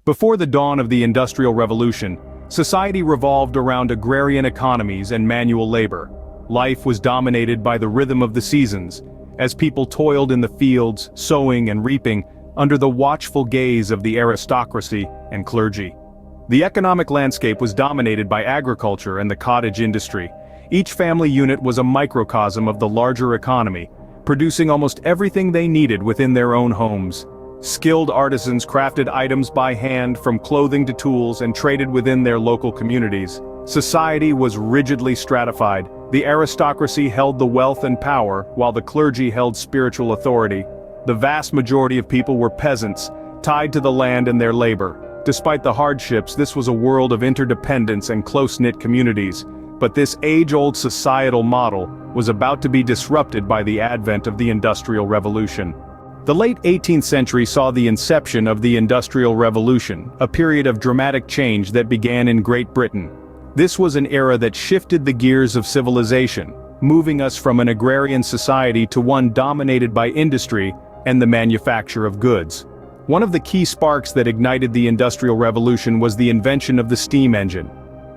Before the dawn of the Industrial Revolution, society revolved around agrarian economies and manual labor. Life was dominated by the rhythm of the seasons, as people toiled in the fields, sowing and reaping, under the watchful gaze of the aristocracy and clergy. The economic landscape was dominated by agriculture and the cottage industry. Each family unit was a microcosm of the larger economy, producing almost everything they needed within their own homes. Skilled artisans crafted items by hand, from clothing to tools, and traded within their local communities. Society was rigidly stratified. The aristocracy held the wealth and power, while the clergy held spiritual authority. The vast majority of people were peasants, tied to the land and their labor. Despite the hardships, this was a world of interdependence and close-knit communities. But this age-old societal model was about to be disrupted by the advent of the Industrial Revolution. The late 18th century saw the inception of the Industrial Revolution, a period of dramatic change that began in Great Britain. This was an era that shifted the gears of civilization, moving us from an agrarian society to one dominated by industry and the manufacture of goods. One of the key sparks that ignited the Industrial Revolution was the invention of the steam engine.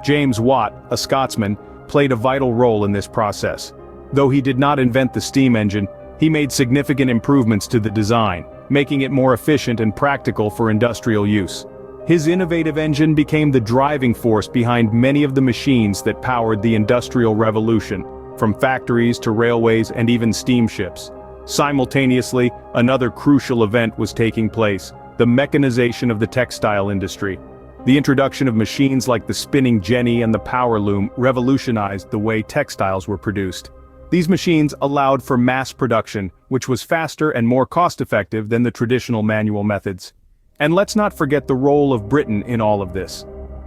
James Watt, a Scotsman, played a vital role in this process. Though he did not invent the steam engine, he made significant improvements to the design, making it more efficient and practical for industrial use. His innovative engine became the driving force behind many of the machines that powered the Industrial Revolution, from factories to railways and even steamships. Simultaneously, another crucial event was taking place: the mechanization of the textile industry. The introduction of machines like the spinning jenny and the power loom revolutionized the way textiles were produced. These machines allowed for mass production, which was faster and more cost-effective than the traditional manual methods. And let's not forget the role of Britain in all of this.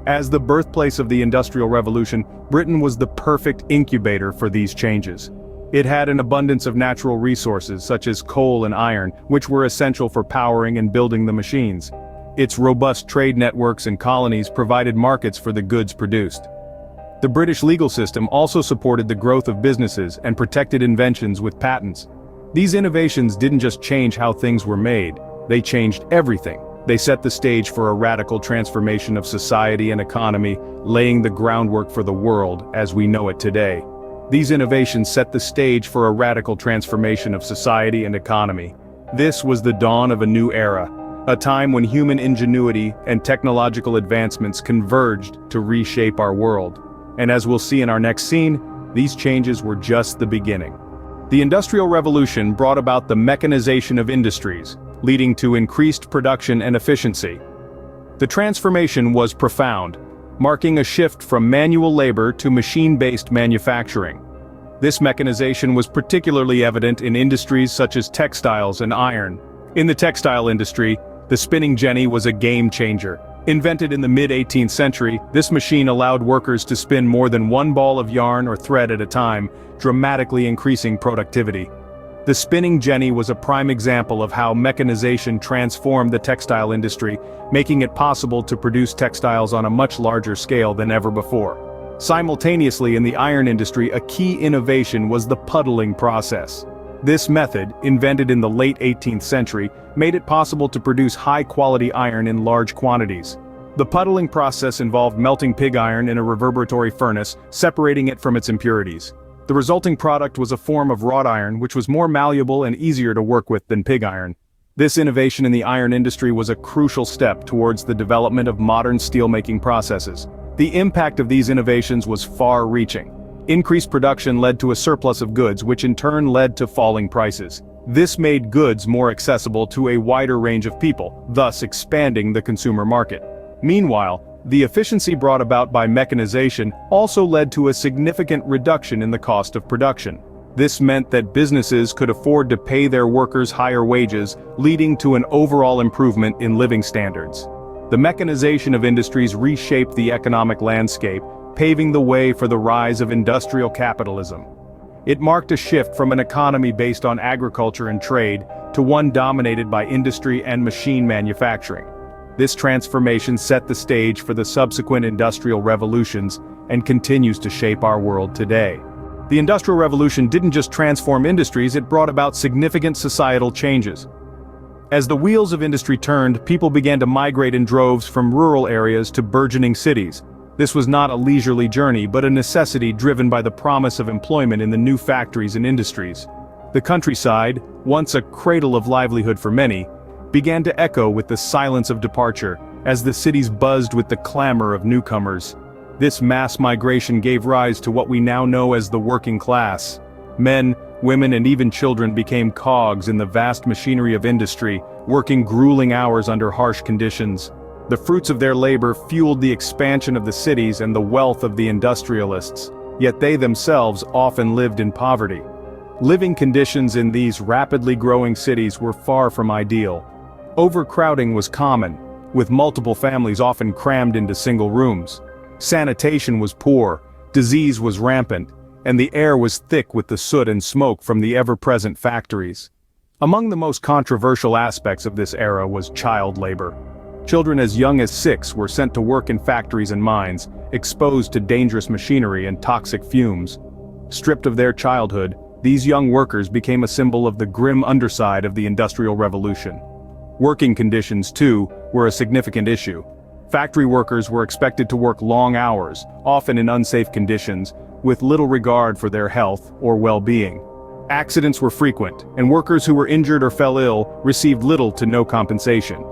As the birthplace of the Industrial Revolution, Britain was the perfect incubator for these changes. It had an abundance of natural resources such as coal and iron, which were essential for powering and building the machines. Its robust trade networks and colonies provided markets for the goods produced. The British legal system also supported the growth of businesses and protected inventions with patents. These innovations didn't just change how things were made, they changed everything. They set the stage for a radical transformation of society and economy, laying the groundwork for the world as we know it today. These innovations set the stage for a radical transformation of society and economy. This was the dawn of a new era, a time when human ingenuity and technological advancements converged to reshape our world. And as we'll see in our next scene, these changes were just the beginning. The Industrial Revolution brought about the mechanization of industries, leading to increased production and efficiency. The transformation was profound, marking a shift from manual labor to machine-based manufacturing. This mechanization was particularly evident in industries such as textiles and iron. In the textile industry, the spinning jenny was a game changer. Invented in the mid-18th century, this machine allowed workers to spin more than one ball of yarn or thread at a time, dramatically increasing productivity. The spinning jenny was a prime example of how mechanization transformed the textile industry, making it possible to produce textiles on a much larger scale than ever before. Simultaneously, in the iron industry, a key innovation was the puddling process. This method, invented in the late 18th century, made it possible to produce high-quality iron in large quantities. The puddling process involved melting pig iron in a reverberatory furnace, separating it from its impurities. The resulting product was a form of wrought iron which was more malleable and easier to work with than pig iron. This innovation in the iron industry was a crucial step towards the development of modern steelmaking processes. The impact of these innovations was far-reaching. Increased production led to a surplus of goods, which in turn led to falling prices. This made goods more accessible to a wider range of people, thus expanding the consumer market. Meanwhile, the efficiency brought about by mechanization also led to a significant reduction in the cost of production. This meant that businesses could afford to pay their workers higher wages, leading to an overall improvement in living standards. The mechanization of industries reshaped the economic landscape, paving the way for the rise of industrial capitalism. It marked a shift from an economy based on agriculture and trade to one dominated by industry and machine manufacturing. This transformation set the stage for the subsequent industrial revolutions and continues to shape our world today. The Industrial Revolution didn't just transform industries, it brought about significant societal changes. As the wheels of industry turned, people began to migrate in droves from rural areas to burgeoning cities. This was not a leisurely journey but a necessity driven by the promise of employment in the new factories and industries. The countryside, once a cradle of livelihood for many, began to echo with the silence of departure, as the cities buzzed with the clamor of newcomers. This mass migration gave rise to what we now know as the working class. Men, women and even children became cogs in the vast machinery of industry, working grueling hours under harsh conditions. The fruits of their labor fueled the expansion of the cities and the wealth of the industrialists, yet they themselves often lived in poverty. Living conditions in these rapidly growing cities were far from ideal. Overcrowding was common, with multiple families often crammed into single rooms. Sanitation was poor, disease was rampant, and the air was thick with the soot and smoke from the ever-present factories. Among the most controversial aspects of this era was child labor. Children as young as 6 were sent to work in factories and mines, exposed to dangerous machinery and toxic fumes. Stripped of their childhood, these young workers became a symbol of the grim underside of the Industrial Revolution. Working conditions, too, were a significant issue. Factory workers were expected to work long hours, often in unsafe conditions, with little regard for their health or well-being. Accidents were frequent, and workers who were injured or fell ill received little to no compensation.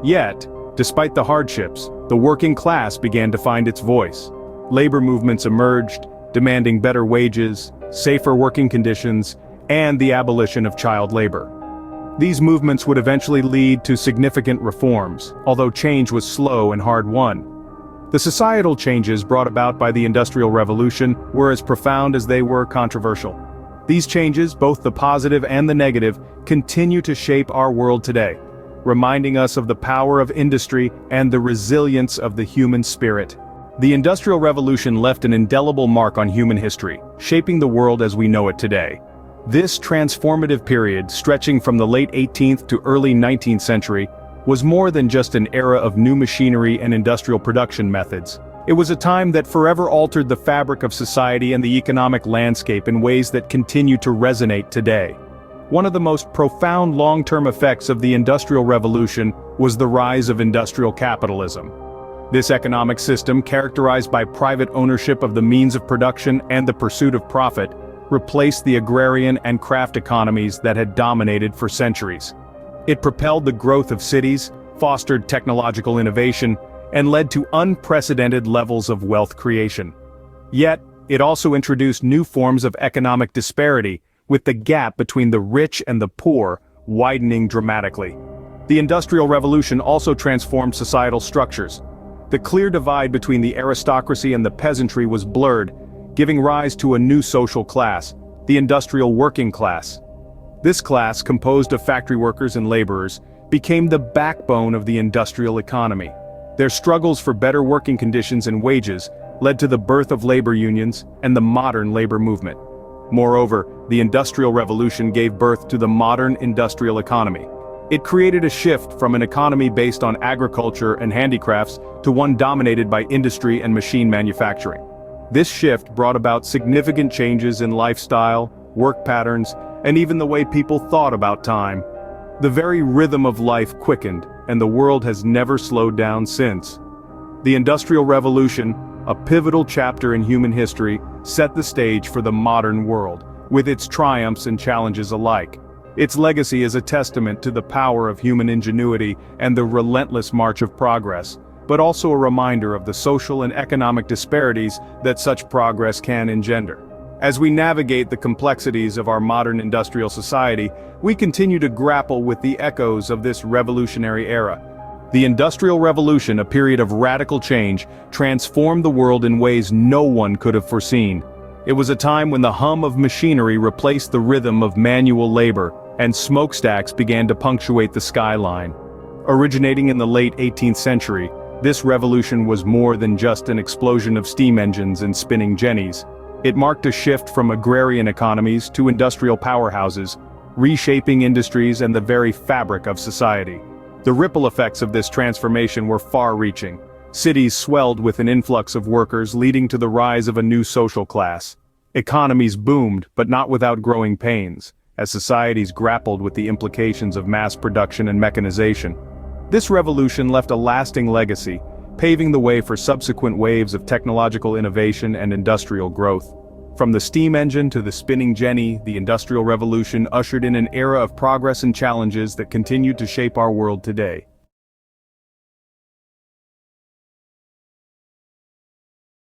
Yet, despite the hardships, the working class began to find its voice. Labor movements emerged, demanding better wages, safer working conditions, and the abolition of child labor. These movements would eventually lead to significant reforms, although change was slow and hard-won. The societal changes brought about by the Industrial Revolution were as profound as they were controversial. These changes, both the positive and the negative, continue to shape our world today, reminding us of the power of industry and the resilience of the human spirit. The Industrial Revolution left an indelible mark on human history, shaping the world as we know it today. This transformative period, stretching from the late 18th to early 19th century, was more than just an era of new machinery and industrial production methods. It was a time that forever altered the fabric of society and the economic landscape in ways that continue to resonate today. One of the most profound long-term effects of the Industrial Revolution was the rise of industrial capitalism. This economic system, characterized by private ownership of the means of production and the pursuit of profit, replaced the agrarian and craft economies that had dominated for centuries. It propelled the growth of cities, fostered technological innovation, and led to unprecedented levels of wealth creation. Yet, it also introduced new forms of economic disparity, with the gap between the rich and the poor widening dramatically. The Industrial Revolution also transformed societal structures. The clear divide between the aristocracy and the peasantry was blurred, giving rise to a new social class, the industrial working class. This class, composed of factory workers and laborers, became the backbone of the industrial economy. Their struggles for better working conditions and wages led to the birth of labor unions and the modern labor movement. Moreover, the Industrial Revolution gave birth to the modern industrial economy. It created a shift from an economy based on agriculture and handicrafts to one dominated by industry and machine manufacturing. This shift brought about significant changes in lifestyle, work patterns, and even the way people thought about time. The very rhythm of life quickened, and the world has never slowed down since. The Industrial Revolution, a pivotal chapter in human history, set the stage for the modern world, with its triumphs and challenges alike. Its legacy is a testament to the power of human ingenuity and the relentless march of progress, but also a reminder of the social and economic disparities that such progress can engender. As we navigate the complexities of our modern industrial society, we continue to grapple with the echoes of this revolutionary era. The Industrial Revolution, a period of radical change, transformed the world in ways no one could have foreseen. It was a time when the hum of machinery replaced the rhythm of manual labor, and smokestacks began to punctuate the skyline. Originating in the late 18th century, this revolution was more than just an explosion of steam engines and spinning jennies. It marked a shift from agrarian economies to industrial powerhouses, reshaping industries and the very fabric of society. The ripple effects of this transformation were far-reaching. Cities swelled with an influx of workers, leading to the rise of a new social class. Economies boomed, but not without growing pains. as societies grappled with the implications of mass production and mechanization. This revolution left a lasting legacy, paving the way for subsequent waves of technological innovation and industrial growth. From the steam engine to the spinning jenny, the Industrial Revolution ushered in an era of progress and challenges that continued to shape our world today.